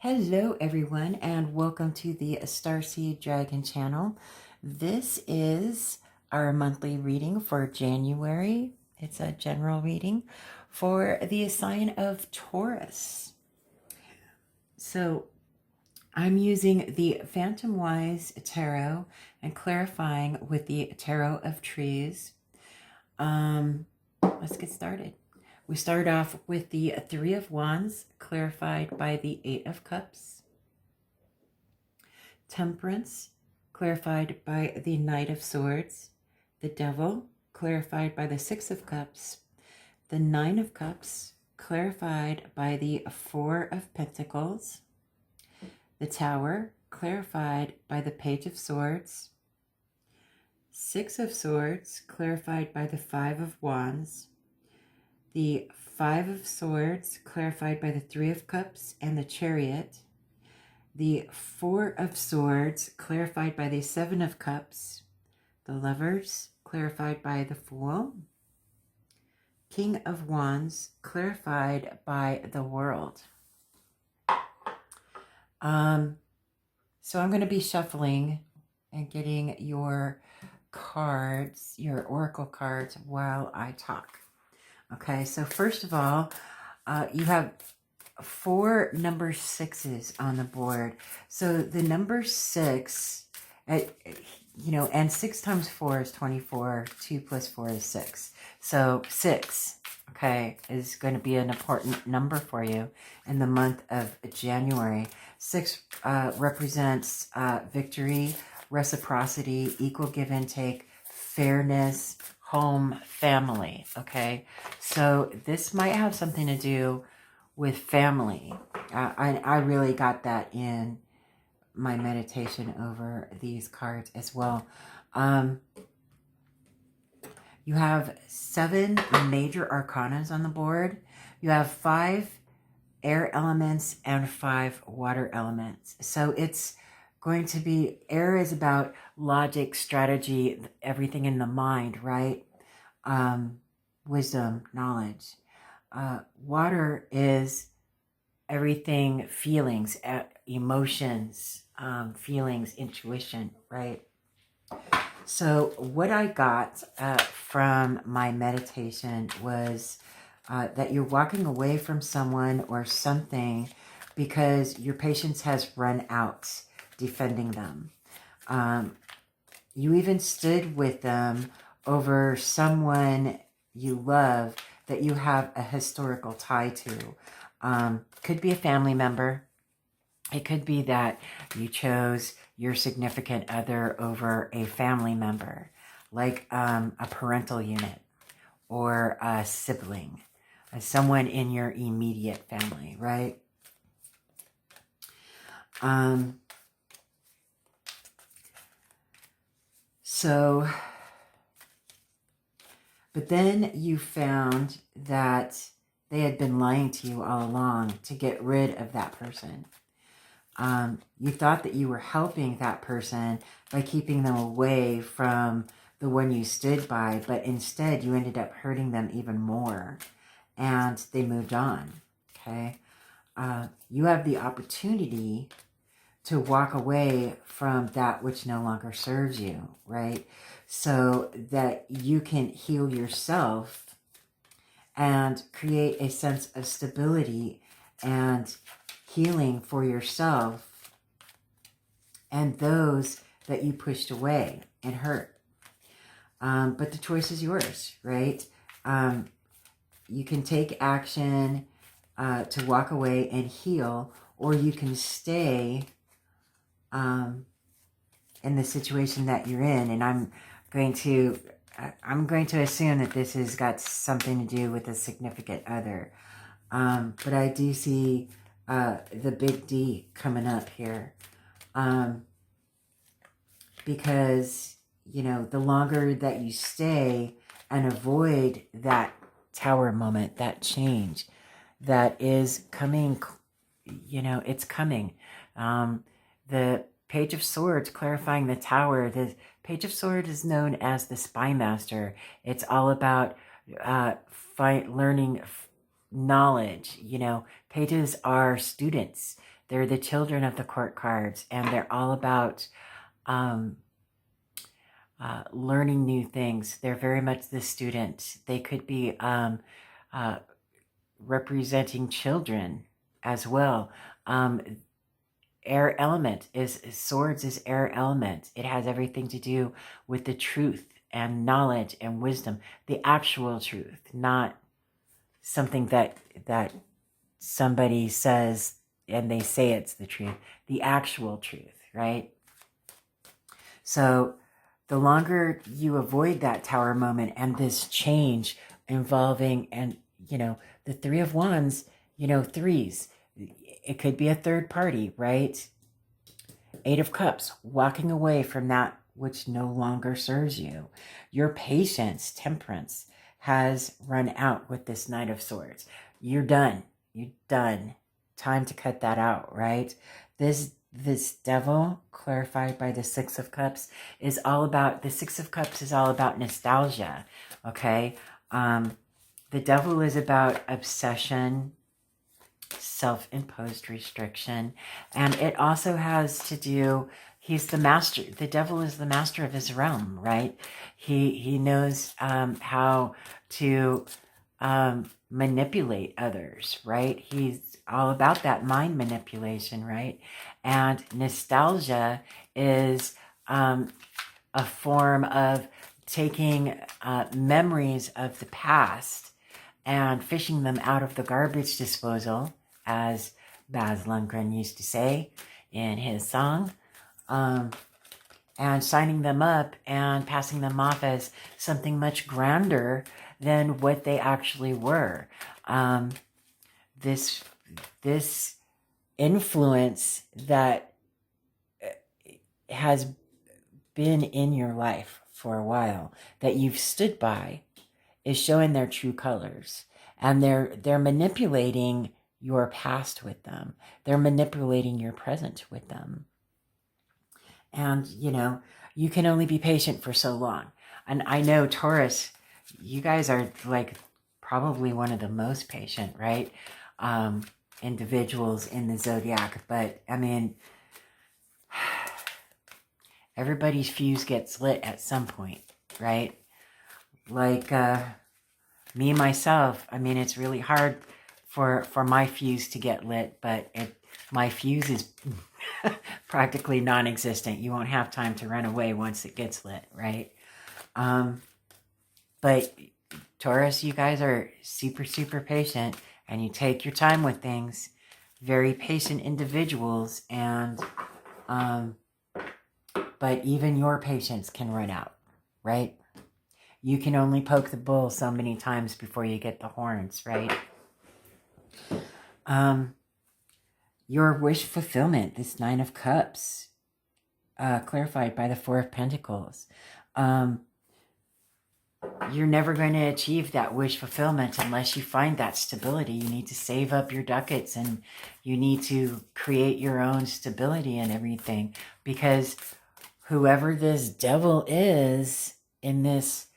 Hello everyone and welcome to the Starseed Dragon channel. This is our monthly reading for January. It's a general reading for the sign of Taurus. So I'm using the Phantom Wise Tarot and clarifying with the Tarot of Trees. Let's get started. We start off with the Three of Wands, clarified by the Eight of Cups. Temperance, clarified by the Knight of Swords. The Devil, clarified by the Six of Cups. The Nine of Cups, clarified by the Four of Pentacles. The Tower, clarified by the Page of Swords. Six of Swords, clarified by the Five of Wands. The Five of Swords, clarified by the Three of Cups and the Chariot. The Four of Swords, clarified by the Seven of Cups. The Lovers, clarified by the Fool. King of Wands, clarified by the World. So I'm going to be shuffling and getting your cards, your oracle cards, while I talk. Okay, so first of all, you have four number sixes on the board. So the number six, and 6 times 4 is 24. 2 plus 4 is 6. So 6, okay, is going to be an important number for you in the month of January. 6 represents victory, reciprocity, equal give and take, fairness, home, family. Okay, so this might have something to do with family. I really got that in my meditation over these cards as well. You have 7 major arcanas on the board. You have 5 air elements and 5 water elements. So it's going to be, air is about logic, strategy, everything in the mind, right? Wisdom, knowledge. Water is everything, feelings, emotions, feelings, intuition, right? So what I got from my meditation was that you're walking away from someone or something because your patience has run out defending them. You even stood with them over someone you love that you have a historical tie to. Could be a family member. It could be that you chose your significant other over a family member, like a parental unit or a sibling, someone in your immediate family, right? But then you found that they had been lying to you all along to get rid of that person. You thought that you were helping that person by keeping them away from the one you stood by, but instead you ended up hurting them even more, and they moved on, okay? You have the opportunity to walk away from that which no longer serves you, right? So that you can heal yourself and create a sense of stability and healing for yourself and those that you pushed away and hurt. But the choice is yours, right? You can take action to walk away and heal, or you can stay in the situation that you're in. And I'm going to assume that this has got something to do with a significant other. But I do see the big D coming up here. Because, the longer that you stay and avoid that tower moment, that change that is coming, it's coming. The Page of Swords clarifying the Tower. The Page of Swords is known as the Spy Master. It's all about learning knowledge. Pages are students. They're the children of the court cards, and they're all about learning new things. They're very much the student. They could be representing children as well. Air element is swords is air element. It has everything to do with the truth and knowledge and wisdom, the actual truth, not something that somebody says and they say it's the truth, the actual truth, right? So the longer you avoid that Tower moment and this change involving, and the Three of Wands, threes, it could be a third party, right? Eight of Cups, walking away from that which no longer serves you. Your patience, temperance, has run out with this Knight of Swords. You're done. You're done. Time to cut that out, right? This Devil, clarified by the Six of Cups, is all about, the Six of Cups is all about nostalgia, okay? The Devil is about obsession, self-imposed restriction, and it also has to do, he's the master, the Devil is the master of his realm, right? He knows how to manipulate others, right? He's all about that mind manipulation, right? And nostalgia is a form of taking memories of the past and fishing them out of the garbage disposal, as Baz Lundgren used to say in his song, and signing them up and passing them off as something much grander than what they actually were. This influence that has been in your life for a while, that you've stood by, is showing their true colors, and they're manipulating your past with them. They're manipulating your present with them. And, you can only be patient for so long. And I know, Taurus, you guys are like probably one of the most patient, right? Individuals in the zodiac. But, I mean, everybody's fuse gets lit at some point, right? Like me, myself, I mean, it's really hard for my fuse to get lit, but my fuse is practically non-existent. You won't have time to run away once it gets lit, right? But Taurus, you guys are super, super patient, and you take your time with things. Very patient individuals, and but even your patience can run out, right? You can only poke the bull so many times before you get the horns, right? Your wish fulfillment, this Nine of Cups, clarified by the Four of Pentacles. You're never going to achieve that wish fulfillment unless you find that stability. You need to save up your ducats, and you need to create your own stability and everything, because whoever this Devil is in this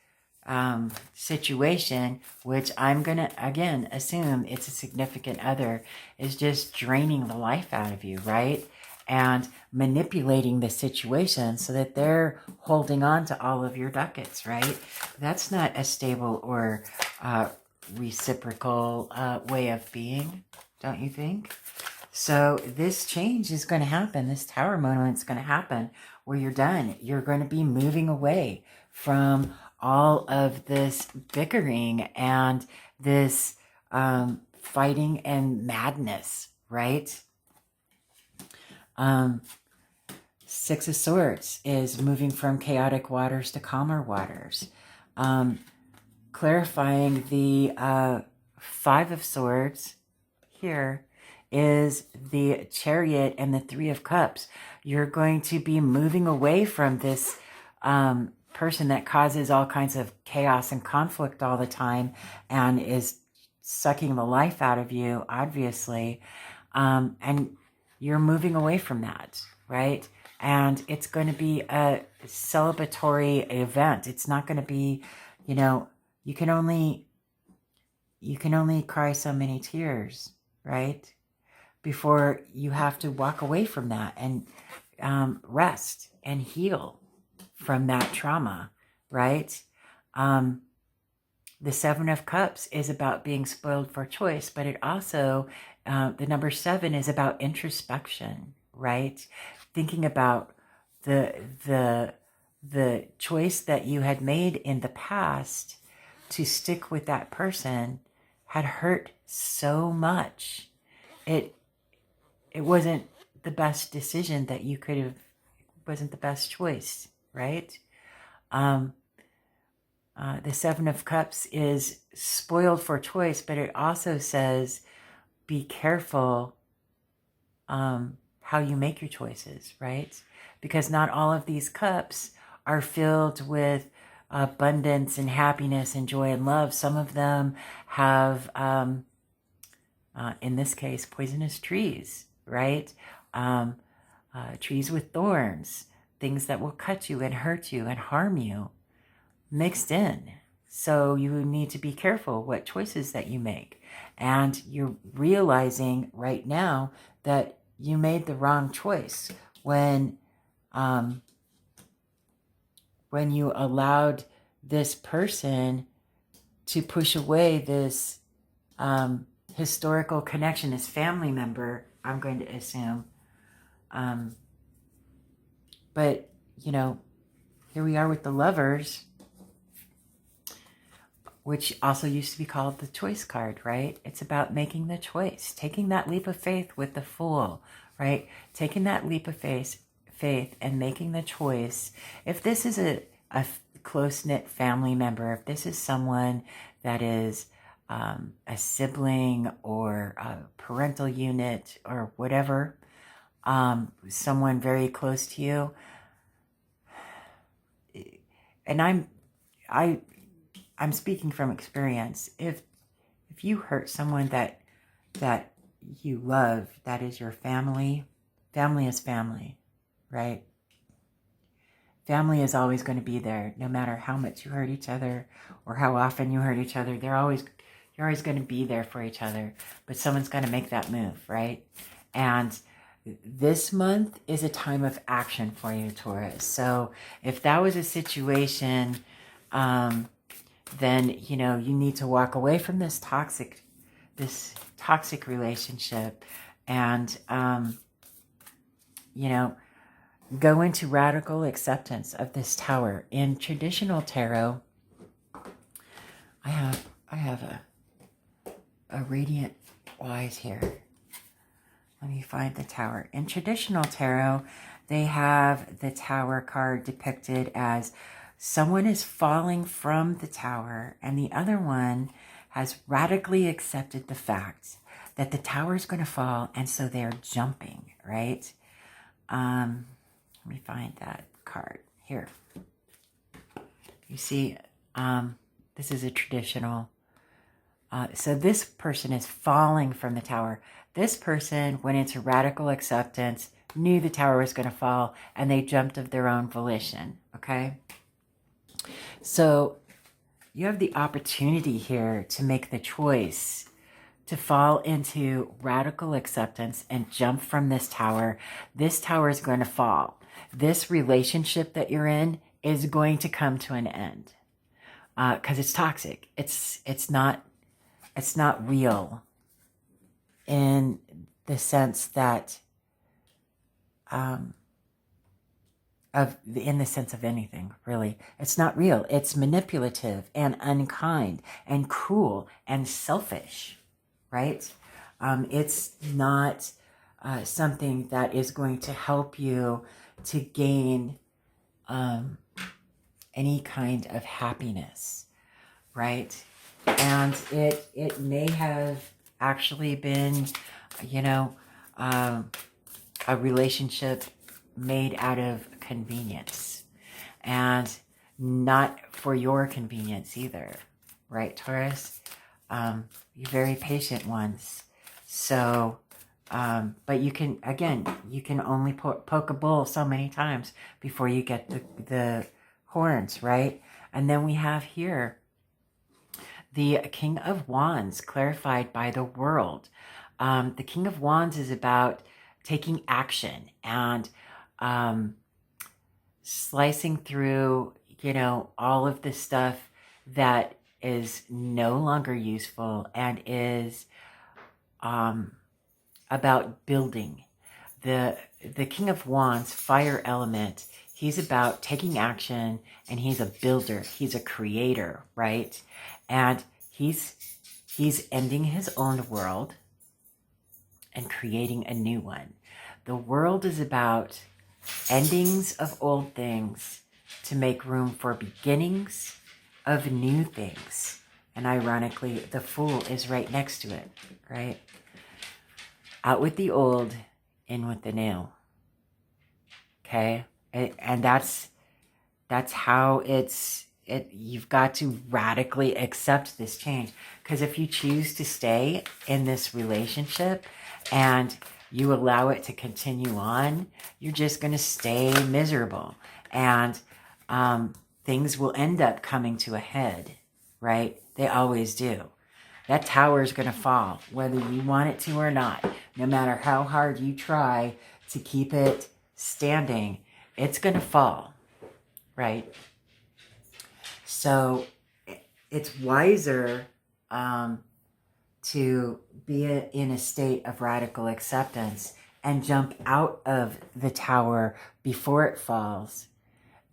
situation, which I'm going to, again, assume it's a significant other, is just draining the life out of you, right? And manipulating the situation so that they're holding on to all of your ducats, right? That's not a stable or reciprocal way of being, don't you think? So this change is going to happen. This Tower moment is going to happen where you're done. You're going to be moving away from all of this bickering and this fighting and madness, right? Six of Swords is moving from chaotic waters to calmer waters. Clarifying the Five of Swords here is the Chariot and the Three of Cups. You're going to be moving away from this person that causes all kinds of chaos and conflict all the time and is sucking the life out of you, obviously. And you're moving away from that, right? And it's going to be a celebratory event. It's not going to be, you can only cry so many tears, right? before you have to walk away from that and rest and heal from that trauma, right? The Seven of Cups is about being spoiled for choice, but it also, the number 7 is about introspection, right? Thinking about the choice that you had made in the past to stick with that person had hurt so much. It wasn't the best decision that you could have, wasn't the best choice, right? The Seven of Cups is spoiled for choice, but it also says, be careful how you make your choices, right? Because not all of these cups are filled with abundance and happiness and joy and love. Some of them have, in this case, poisonous trees, right? Trees with thorns, things that will cut you and hurt you and harm you mixed in. So you need to be careful what choices that you make. And you're realizing right now that you made the wrong choice when you allowed this person to push away this historical connection, this family member, I'm going to assume. But, you know, here we are with the Lovers, which also used to be called the choice card, right? It's about making the choice, taking that leap of faith with the Fool, right? Taking that leap of faith and making the choice. If this is a close-knit family member, if this is someone that is a sibling or a parental unit or whatever, someone very close to you, and I'm speaking from experience. If you hurt someone that you love, that is your family. Family is family, right? Family is always going to be there, no matter how much you hurt each other or how often you hurt each other. You're always going to be there for each other. But someone's got to make that move, right? And this month is a time of action for you, Taurus. So if that was a situation, then, you know, you need to walk away from this toxic relationship and, you know, go into radical acceptance of this Tower. In traditional tarot, I have a radiant wise here. Let me find the Tower. In traditional tarot, they have the Tower card depicted as someone is falling from the tower, and the other one has radically accepted the fact that the tower is going to fall, and so they're jumping, right? Let me find that card here. You see, this is a traditional. So this person is falling from the tower. This person went into radical acceptance, knew the tower was going to fall, and they jumped of their own volition, okay? So you have the opportunity here to make the choice to fall into radical acceptance and jump from this tower. This tower is going to fall. This relationship that you're in is going to come to an end because it's toxic. It's not real in the sense that in the sense of anything, really. It's not real. It's manipulative and unkind and cruel and selfish, right? It's not something that is going to help you to gain any kind of happiness, right? And it may have actually been, you know, a relationship made out of convenience and not for your convenience either, right, Taurus? You're very patient ones. So, but you can, again, you can only poke a bull so many times before you get the horns, right? And then we have here the King of Wands clarified by the World. The King of Wands is about taking action and slicing through, all of the stuff that is no longer useful and is about building. The King of Wands, fire element, he's about taking action, and he's a builder. He's a creator, right? And he's ending his own world and creating a new one. The world is about endings of old things to make room for beginnings of new things. And ironically, the Fool is right next to it, right? Out with the old, in with the new. Okay? And that's how you've got to radically accept this change. Because if you choose to stay in this relationship and you allow it to continue on, you're just going to stay miserable. And things will end up coming to a head, right? They always do. That tower is going to fall, whether you want it to or not. No matter how hard you try to keep it standing, it's going to fall, right? So it's wiser to be in a state of radical acceptance and jump out of the tower before it falls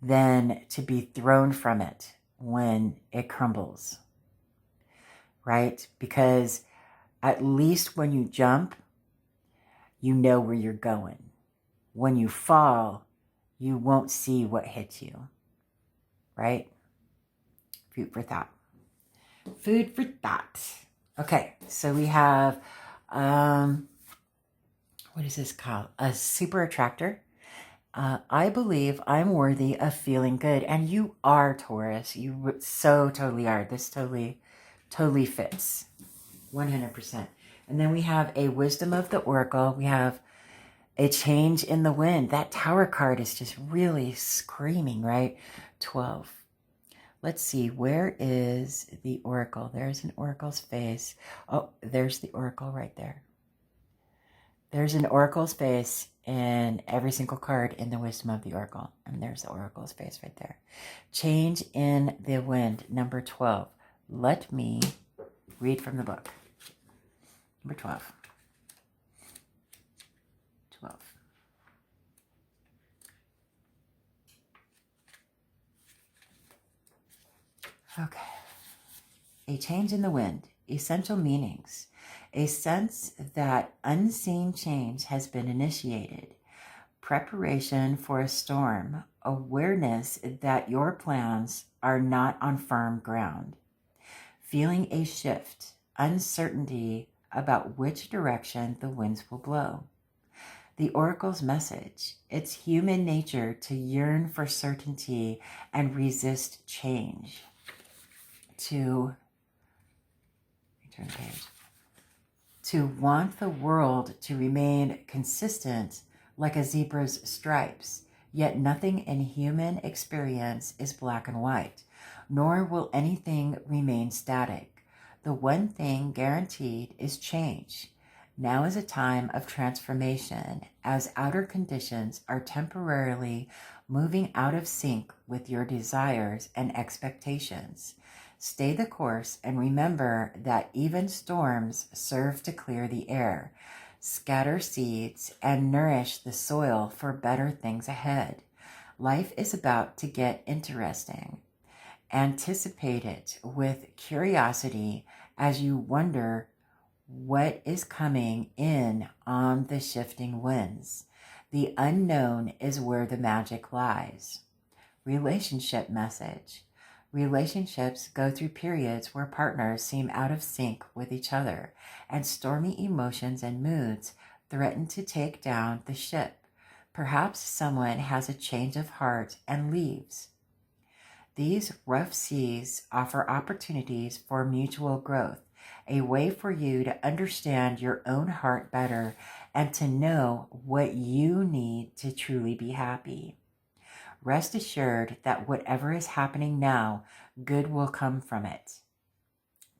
than to be thrown from it when it crumbles, right? Because at least when you jump, you know where you're going. When you fall, you won't see what hits you, right? Food for thought. Food for thought. Okay, so we have, what is this called? A super attractor. I believe I'm worthy of feeling good. And you are, Taurus. You so totally are. This totally fits. 100%. And then we have a wisdom of the oracle. We have a change in the wind. That tower card is just really screaming, right? 12. Let's see, where is the oracle? There's an oracle's face. Oh, there's the oracle right there. There's an oracle's face in every single card in the wisdom of the oracle. And there's the oracle's face right there. Change in the wind, number 12. Let me read from the book. Number 12. 12. Okay. A change in the wind. Essential meanings. A sense that unseen change has been initiated. Preparation for a storm. Awareness that your plans are not on firm ground. Feeling a shift. Uncertainty about which direction the winds will blow. The oracle's message. It's human nature to yearn for certainty and resist change. To want the world to remain consistent like a zebra's stripes, yet nothing in human experience is black and white, nor will anything remain static. The one thing guaranteed is change. Now is a time of transformation, as outer conditions are temporarily moving out of sync with your desires and expectations. Stay the course and remember that even storms serve to clear the air, scatter seeds, and nourish the soil for better things ahead. Life is about to get interesting. Anticipate it with curiosity as you wonder what is coming in on the shifting winds. The unknown is where the magic lies. Relationship message. Relationships go through periods where partners seem out of sync with each other, and stormy emotions and moods threaten to take down the ship. Perhaps someone has a change of heart and leaves. These rough seas offer opportunities for mutual growth, a way for you to understand your own heart better and to know what you need to truly be happy. Rest assured that whatever is happening now, good will come from it.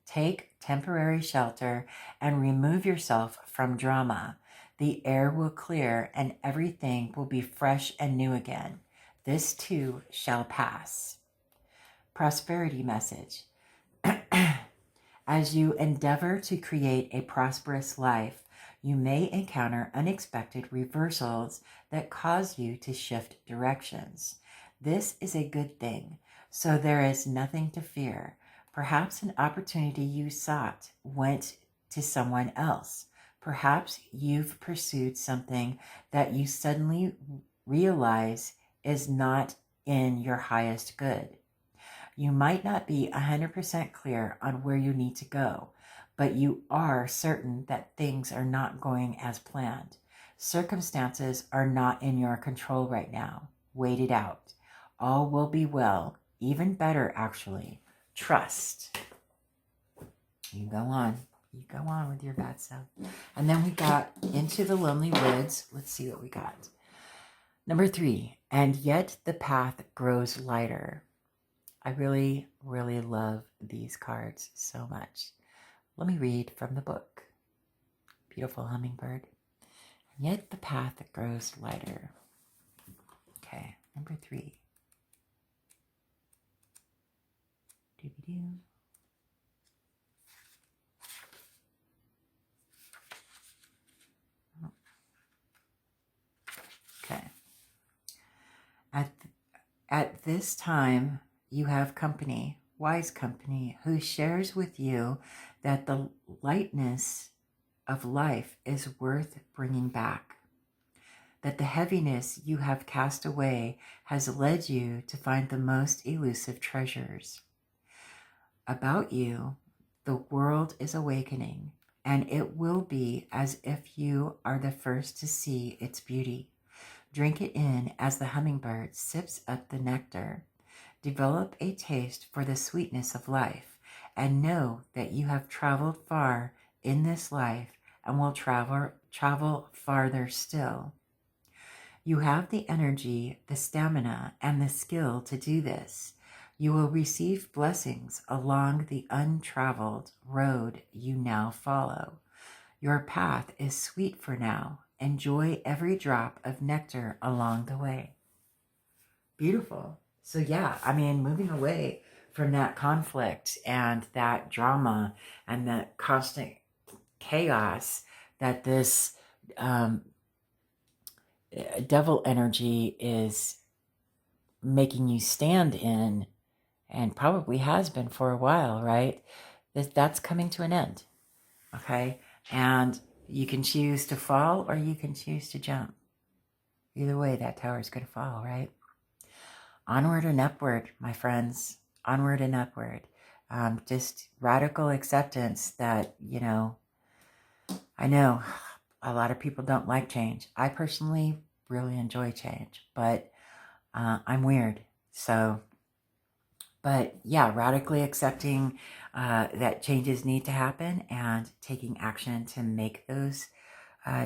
Take temporary shelter and remove yourself from drama. The air will clear and everything will be fresh and new again. This too shall pass. Prosperity message. As you endeavor to create a prosperous life, you may encounter unexpected reversals that cause you to shift directions. This is a good thing, so there is nothing to fear. Perhaps an opportunity you sought went to someone else. Perhaps you've pursued something that you suddenly realize is not in your highest good. You might not be 100% clear on where you need to go, but you are certain that things are not going as planned. Circumstances are not in your control right now. Wait it out. All will be well, even better actually. Trust. You go on. You go on with your bad stuff. And then we got Into the Lonely Woods. Let's see what we got. Number 3, and yet the path grows lighter. I really, really love these cards so much. Let me read from the book. Beautiful hummingbird. And yet the path grows lighter. Okay, number 3. Doo-doo-doo. Okay. At this time, you have company, wise company, who shares with you that the lightness of life is worth bringing back, that the heaviness you have cast away has led you to find the most elusive treasures. About you, the world is awakening, and it will be as if you are the first to see its beauty. Drink it in as the hummingbird sips up the nectar. Develop a taste for the sweetness of life, and know that you have traveled far in this life and will travel farther still. You have the energy, the stamina, and the skill to do this. You will receive blessings along the untraveled road you now follow. Your path is sweet for now. Enjoy every drop of nectar along the way. Beautiful. So yeah, I mean, moving away from that conflict and that drama and that constant chaos that this devil energy is making you stand in, and probably has been for a while, right? That's coming to an end, okay? And you can choose to fall or you can choose to jump. Either way, that tower is going to fall, right? Onward and upward, my friends. Onward and upward. Just radical acceptance that, you know, I know a lot of people don't like change. I personally really enjoy change, but I'm weird. So, but yeah, radically accepting that changes need to happen and taking action to make those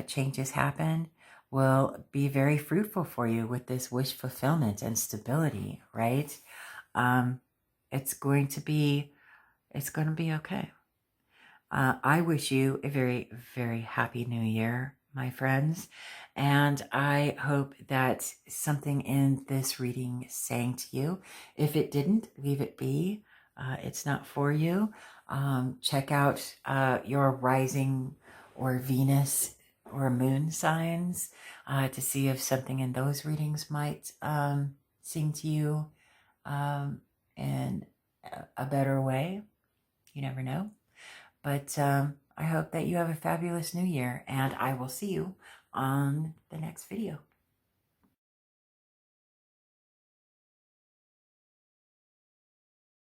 changes happen will be very fruitful for you with this wish fulfillment and stability, right? It's going to be okay. I wish you a very, very happy new year, my friends. And I hope that something in this reading sang to you. If it didn't, leave it be. It's not for you. Check out your rising or Venus or moon signs to see if something in those readings might sing to you in a better way. You never know. But I hope that you have a fabulous new year, and I will see you on the next video.